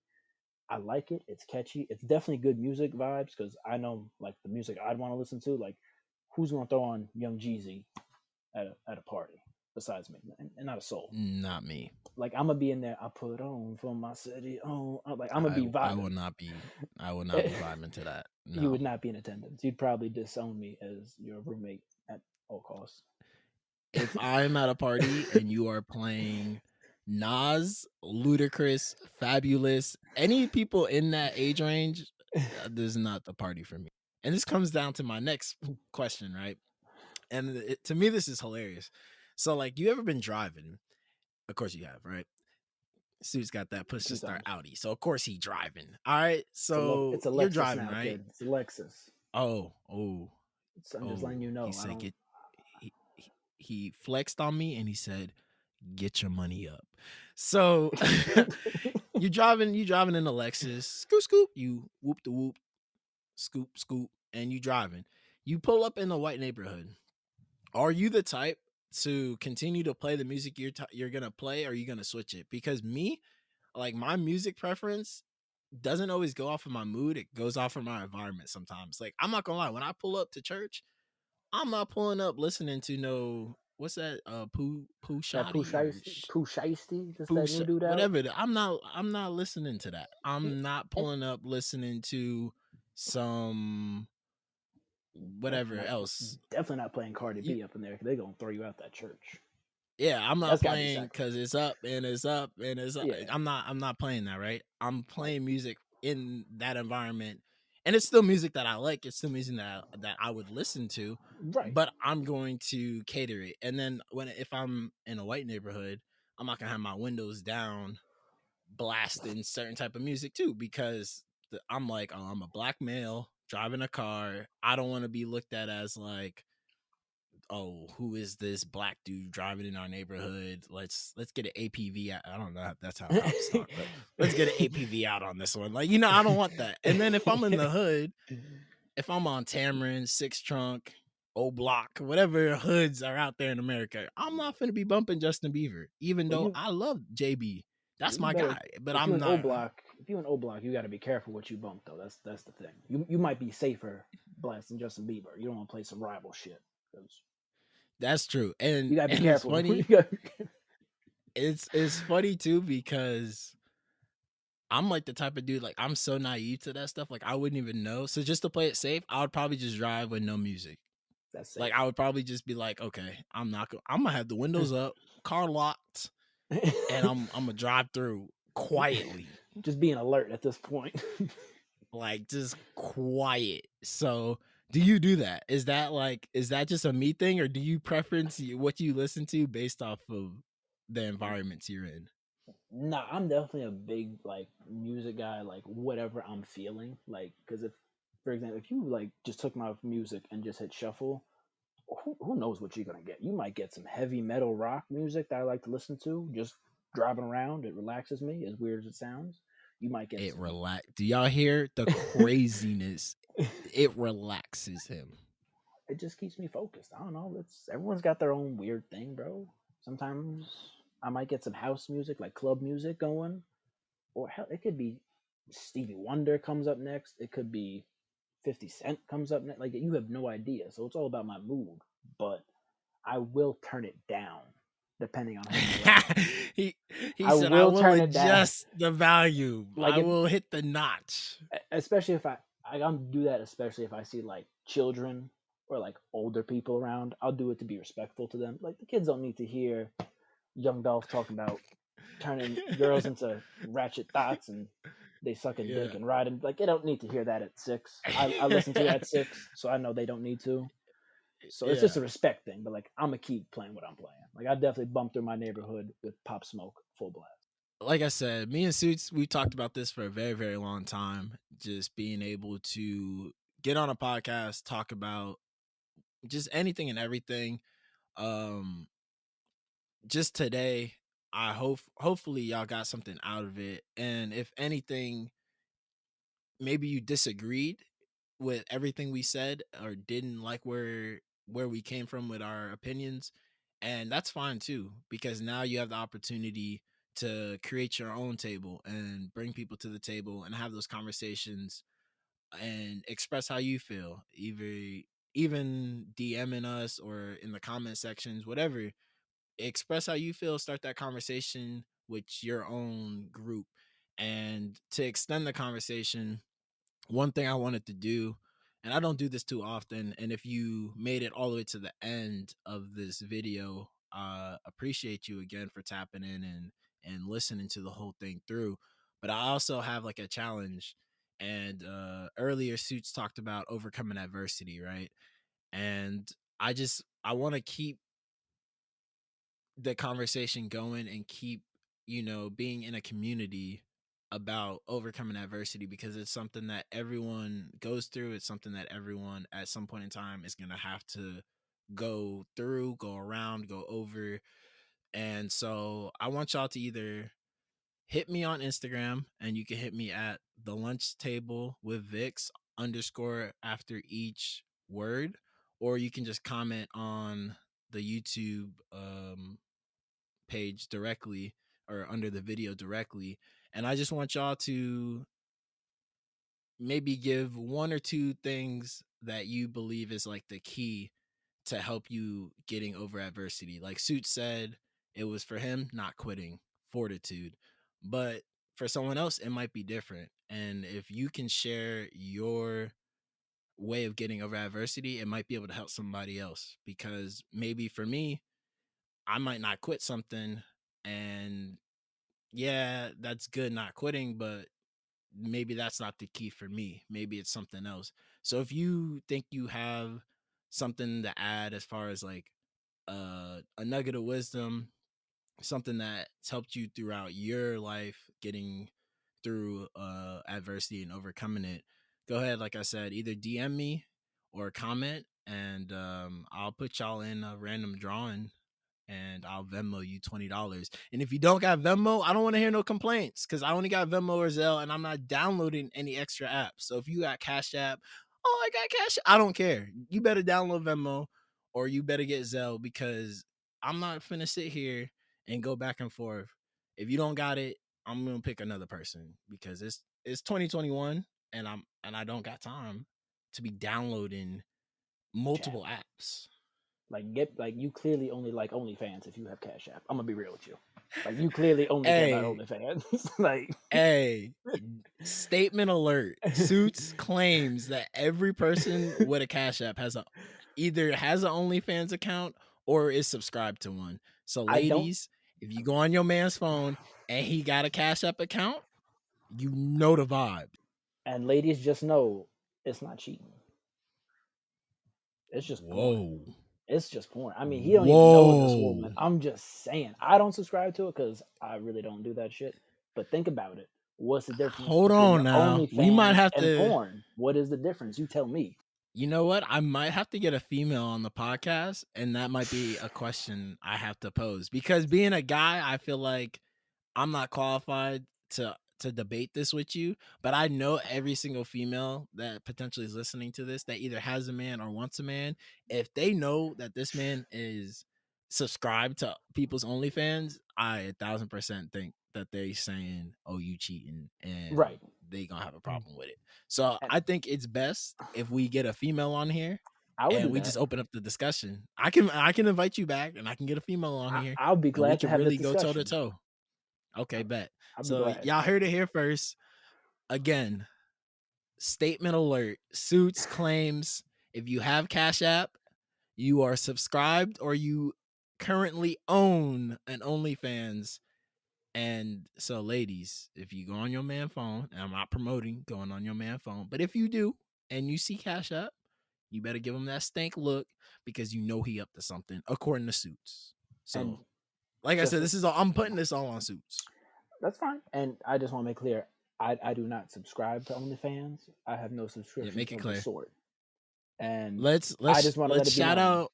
I like it. It's catchy. It's definitely good music vibes because I know like the music I'd want to listen to. Like, who's gonna throw on Young Jeezy at a party besides me? And not a soul. Not me. Like I'm gonna be in there. I put on for my city. Oh, like I'm gonna I be I will vibing. not be I will not be vibing to that. You No. would not be in attendance. You'd probably disown me as your roommate at all costs. If I'm at a party and you are playing Nas, Ludacris, Fabulous, any people in that age range, this is not the party for me. And this comes down to my next question, right? And to me, this is hilarious. So, like, you ever been driving? Of course you have, right? Suit's got that A push to few start times. Audi. So, of course, he driving. All right. So, It's a you're Lexus driving, now, right? kid. It's a Lexus. Oh, oh, So I'm just letting oh. you He know. I said, don't. he flexed on me and he said, get your money up. So you driving in a Lexus, scoop scoop, you whoop the whoop, scoop scoop, and you driving. You pull up in a white neighborhood. Are you the type to continue to play the music you're gonna play, or are you gonna switch it? Because me, like my music preference doesn't always go off of my mood. It goes off of my environment sometimes. Like I'm not gonna lie, when I pull up to church, I'm not pulling up listening to no what's that poo That shoddy or Pooh Shiesty, just poo that new dude out. whatever. I'm not listening to that. And, I'm not and pulling up listening to some whatever else. definitely not playing Cardi You, B up in there because they're gonna throw you out that church. yeah, I'm not That's gotta be playing sacrilege. because it's up and it's up and it's up. Yeah, I'm not playing that, right? I'm like playing music in that environment, and it's still music that I like. It's still music that I would listen to, right. but I'm going to cater it. And then if I'm in a white neighborhood, I'm not gonna have my windows down, blasting certain type of music too, because I'm like, oh, I'm a black male driving a car. I don't want to be looked at as like, oh, who is this black dude driving in our neighborhood? Let's get an APV out. I don't know if that's how cops talk, but let's get an APV out on this one. Like, I don't want that. And then if I'm in the hood, if I'm on Tamarind, Six Trunk, Old Block, whatever hoods are out there in America, I'm not gonna be bumping Justin Bieber, even well, though I love JB. That's you my better guy. But if you I'm in O not. Block, if you in O Block, you got to be careful what you bump though. That's the thing. You might be safer blasting Justin Bieber. You don't want to play some rival shit because That's true. you gotta be And it's careful. You funny. gotta It's funny too because I'm like the type of dude, like I'm so naive to that stuff. Like I wouldn't even know. So just to play it safe, I would probably just drive with no music. that's Like safe. I would probably just be like, okay, I'm gonna have the windows up, car locked, and I'm gonna drive through quietly. Just being alert at this point. Like just quiet. So do you do that? Is that just a me thing, or do you preference what you listen to based off of the environments you're in? Nah, I'm definitely a big like music guy. Like whatever I'm feeling, like because if, for example, if you like just took my music and just hit shuffle, who knows what you're gonna get? You might get some heavy metal rock music that I like to listen to. Just driving around, it relaxes me. As weird as it sounds, You might get It some. relax. Do y'all hear the craziness? It relaxes him. It just keeps me focused. I don't know. It's everyone's got their own weird thing, bro. Sometimes I might get some house music, like club music going, or hell, it could be Stevie Wonder comes up next. It could be 50 Cent comes up next. Like you have no idea. So it's all about my mood. But I will turn it down depending on who I'm around. he he I said, "I will will turn it down. adjust the volume. Like I if, will hit the notch." especially if I don't do that, especially if I see like children or like older people around. I'll do it to be respectful to them. Like the kids don't need to hear young Dolph talking about turning girls into ratchet thoughts and they suck a dick Yeah. and riding. Like they don't need to hear that at 6. I listen to it at 6, so I know they don't need to. So it's Yeah. just a respect thing. But like I'm gonna keep playing what I'm playing. Like I definitely bump through my neighborhood with Pop Smoke full blast. Like I said, me and Suits, we talked about this for a very, very long time. Just being able to get on a podcast, talk about just anything and everything. Um, just today, I hopefully y'all got something out of it. And if anything, maybe you disagreed with everything we said or didn't like where we came from with our opinions, and that's fine too, because now you have the opportunity to create your own table and bring people to the table and have those conversations and express how you feel, either even DMing us or in the comment sections, whatever. Express how you feel, start that conversation with your own group. And to extend the conversation, one thing I wanted to do, and I don't do this too often, and if you made it all the way to the end of this video, appreciate you again for tapping in and listening to the whole thing through. But I also have like a challenge, and earlier Suits talked about overcoming adversity, right? And I want to keep the conversation going and keep, being in a community about overcoming adversity, because it's something that everyone goes through. It's something that everyone at some point in time is going to have to go through, go around, go over. And so I want y'all to either hit me on Instagram, and you can hit me at the lunch table with Vix underscore after each word, or you can just comment on the YouTube page directly or under the video directly. And I just want y'all to maybe give one or two things that you believe is like the key to help you getting over adversity. Like Suit said, it was for him not quitting, fortitude. But for someone else, it might be different. And if you can share your way of getting over adversity, it might be able to help somebody else. Because maybe for me, I might not quit something, and yeah, that's good not quitting, but maybe that's not the key for me. Maybe it's something else. So if you think you have something to add as far as like a nugget of wisdom, something that's helped you throughout your life getting through adversity and overcoming it, go ahead, like I said, either DM me or comment, and I'll put y'all in a random drawing, and I'll Venmo you $20. And if you don't got Venmo, I don't want to hear no complaints, because I only got Venmo or Zelle, and I'm not downloading any extra apps. So if you got Cash App, oh, I got Cash App, I don't care. You better download Venmo or you better get Zelle, because I'm not finna sit here and go back and forth. If you don't got it, I'm gonna pick another person, because it's 2021, and I don't got time to be downloading Chat. multiple apps. Like you clearly only like OnlyFans if you have Cash App. I'm gonna be real with you. Like you clearly only care about Hey, OnlyFans. Like Hey, statement alert. Suits claims that every person with a Cash App either has an OnlyFans account or is subscribed to one. So I don't. ladies, if you go on your man's phone and he got a Cash App account, you know the vibe. And ladies, just know it's not cheating. It's just porn. Whoa. It's just porn. I mean, he don't even know this woman. Whoa. I'm just saying. I don't subscribe to it because I really don't do that shit. But think about it. What's the difference Hold between on your now. We might OnlyFans have and to, porn? What is the difference? You tell me. you know what? I might have to get a female on the podcast, and that might be a question I have to pose, because being a guy, I feel like I'm not qualified to debate this with you, but I know every single female that potentially is listening to this that either has a man or wants a man, if they know that this man is subscribed to people's OnlyFans, I 1,000% think that they saying, "Oh, you cheating," and Right. they gonna have a problem with it. So And I think it's best if we get a female on here I would and do we that. just open up the discussion. I can invite you back, and I can get a female on here, I'll be and we glad to can have the really go toe to discussion. toe. Okay, bet. I'll be So glad. y'all heard it here first. Again, statement alert. Suits claims if you have Cash App, you are subscribed or you currently own an OnlyFans. And so, ladies, if you go on your man phone, and I'm not promoting going on your man phone, but if you do and you see Cash App, you better give him that stank look because you know he up to something, according to Suits. And So, like I just said, this is all I'm putting this all on Suits. that's fine. And I just want to make clear, I do not subscribe to OnlyFans. I have no Yeah, subscriptions make it of the clear. sort. And Let's I let's just want to let let's it be shout known. out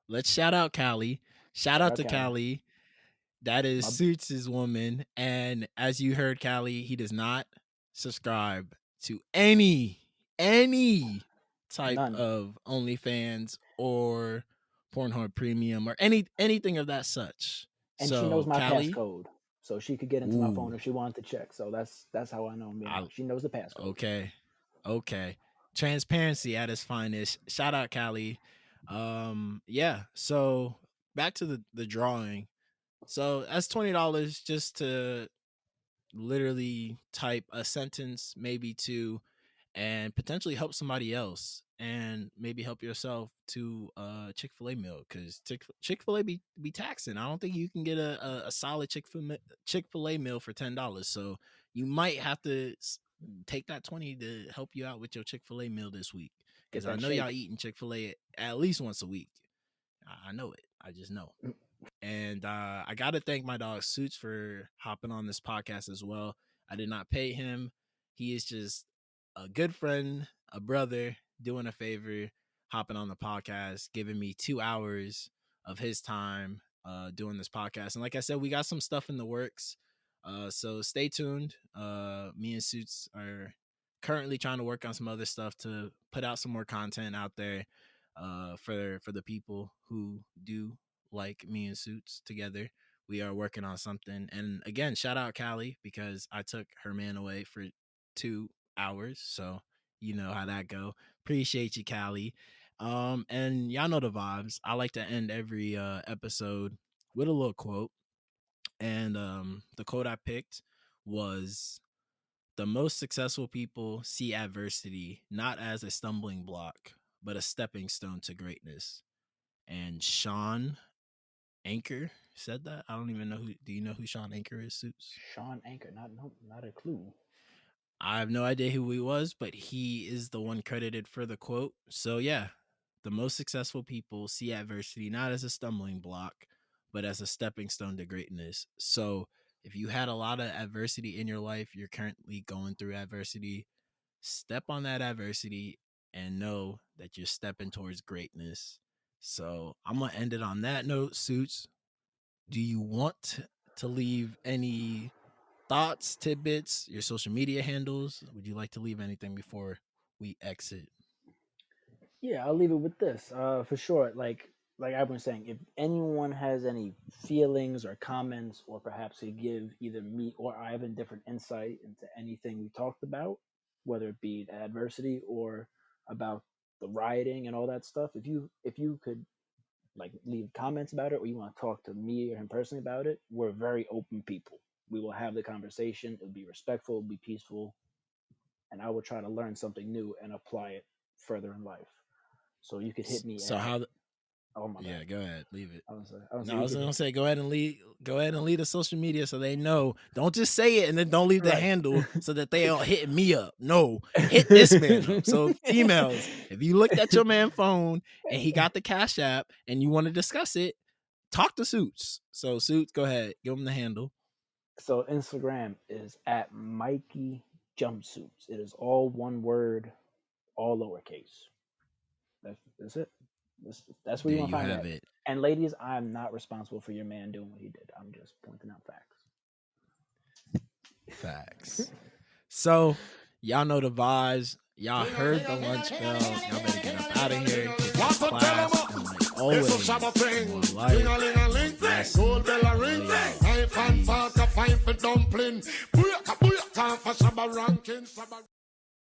let's shout out Callie. Shout Shout out out to Callie. Callie. That is My, Suits' woman. And as you heard, Callie, he does not subscribe to any type none. of OnlyFans or Pornhub Premium or anything of that such. And she knows So my Callie, passcode. So she could get into my phone ooh, if she wanted to check. So that's how I know I'm being I honest. She knows the passcode. okay. Okay. Transparency at its finest. Shout out Callie. Yeah. So back to the drawing. So that's $20 just to literally type a sentence, maybe two, and potentially help somebody else and maybe help yourself to Chick-fil-A meal because Chick-fil-A be taxing. I don't think you can get a solid Chick-fil-A meal for $10. So you might have to take that 20 to help you out with your Chick-fil-A meal this week. Get Because I that know y'all shake. eating Chick-fil-A at least once a week. I know it. I just know. Mm. And I got to thank my dog Suits for hopping on this podcast as well. I did not pay him. He is just a good friend, a brother, doing a favor, hopping on the podcast, giving me 2 hours of his time doing this podcast. And like I said, we got some stuff in the works. So stay tuned. Me and Suits are currently trying to work on some other stuff to put out some more content out there for the people who do like me and Suits together. We are working on something. And again, shout out Callie because I took her man away for 2 hours. So you know how that go. Appreciate you, Callie. And y'all know the vibes. I like to end every episode with a little quote. And the quote I picked was the most successful people see adversity not as a stumbling block, but a stepping stone to greatness. And Sean Anchor said that. I don't even know who. Do you know who Sean Anchor is, Suits? Sean Anchor. Not a clue. I have no idea who he was, but he is the one credited for the quote. So yeah, the most successful people see adversity not as a stumbling block, but as a stepping stone to greatness. So if you had a lot of adversity in your life, you're currently going through adversity, step on that adversity and know that you're stepping towards greatness. So I'm gonna end it on that note, Suits. Do you want to leave any thoughts, tidbits, your social media handles? Would you like to leave anything before we exit? Yeah, I'll leave it with this. For sure. Like I was saying, if anyone has any feelings or comments, or perhaps to give either me or Ivan different insight into anything we talked about, whether it be adversity or about the rioting and all that stuff, if you could like leave comments about it, or you want to talk to me or him personally about it, we're very open people. We will have the conversation. It'll be respectful, it'll be peaceful, and I will try to learn something new and apply it further in life. So you could hit me So at, how? oh my bad. Yeah, go ahead, leave it. I was say No, I you was could gonna hit, say go ahead and lead. Go ahead and lead the social media so they know. Don't just say it and then don't leave the right. handle so that they all hitting me up. No, hit this man up. So females, if you looked at your man phone and he got the Cash App and you want to discuss it, talk to Suits. So Suits, go ahead, give him the handle. So Instagram is at Mikey Jumpsuits. It is all one word, all lowercase. That's it. That's where There you want to you find have that. it. And ladies, I'm not responsible for your man doing what he did. I'm just pointing out facts. Facts. So, y'all know the vibes. Y'all heard the lunch bell. Y'all better get up out of here. Get to class. And like always, more life, more blessings. Peace. Fine for dumpling. Booyaka, booyaka, for Shabba ranking.